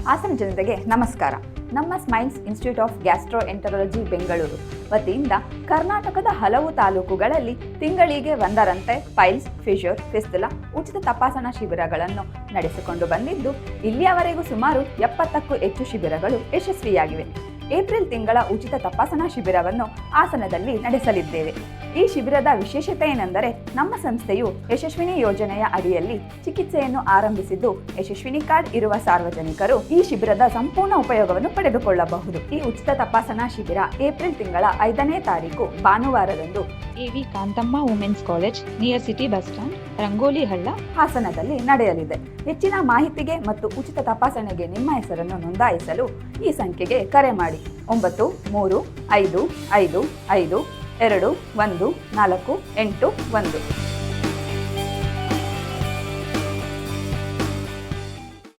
ಹಾಸನ ಜನತೆಗೆ ನಮಸ್ಕಾರ. ನಮ್ಮ ಸ್ಮೈಲ್ಸ್ ಇನ್ಸ್ಟಿಟ್ಯೂಟ್ ಆಫ್ ಗ್ಯಾಸ್ಟ್ರೋಎಂಟರಾಲಜಿ ಬೆಂಗಳೂರು ವತಿಯಿಂದ ಕರ್ನಾಟಕದ ಹಲವು ತಾಲೂಕುಗಳಲ್ಲಿ ತಿಂಗಳಿಗೆ ಒಂದರಂತೆ ಪೈಲ್ಸ್, ಫಿಷರ್, ಫಿಸ್ತುಲಾ ಉಚಿತ ತಪಾಸಣಾ ಶಿಬಿರಗಳನ್ನು ನಡೆಸಿಕೊಂಡು ಬಂದಿದ್ದು, ಇಲ್ಲಿಯವರೆಗೂ ಸುಮಾರು 70ಕ್ಕೂ ಹೆಚ್ಚು ಶಿಬಿರಗಳು ಯಶಸ್ವಿಯಾಗಿವೆ. ಏಪ್ರಿಲ್ ತಿಂಗಳ ಉಚಿತ ತಪಾಸಣಾ ಶಿಬಿರವನ್ನು ಹಾಸನದಲ್ಲಿ ನಡೆಸಲಿದ್ದೇವೆ. ಈ ಶಿಬಿರದ ವಿಶೇಷತೆ ಏನೆಂದರೆ, ನಮ್ಮ ಸಂಸ್ಥೆಯು ಯಶಸ್ವಿನಿ ಯೋಜನೆಯ ಅಡಿಯಲ್ಲಿ ಚಿಕಿತ್ಸೆಯನ್ನು ಆರಂಭಿಸಿದ್ದು, ಯಶಸ್ವಿನಿ ಕಾರ್ಡ್ ಇರುವ ಸಾರ್ವಜನಿಕರು ಈ ಶಿಬಿರದ ಸಂಪೂರ್ಣ ಉಪಯೋಗವನ್ನು ಪಡೆದುಕೊಳ್ಳಬಹುದು. ಈ ಉಚಿತ ತಪಾಸಣಾ ಶಿಬಿರ ಏಪ್ರಿಲ್ ತಿಂಗಳ 5ನೇ ತಾರೀಕು ಭಾನುವಾರದಂದು AV Kantamma women's college near city bus stand, Rangoli Halla, ಹಾಸನದಲ್ಲಿ ನಡೆಯಲಿದೆ. ಹೆಚ್ಚಿನ ಮಾಹಿತಿಗೆ ಮತ್ತು ಉಚಿತ ತಪಾಸಣೆಗೆ ನಿಮ್ಮ ಹೆಸರನ್ನು ನೋಂದಾಯಿಸಲು ಈ ಸಂಖ್ಯೆಗೆ ಕರೆ ಮಾಡಿ 9355521481.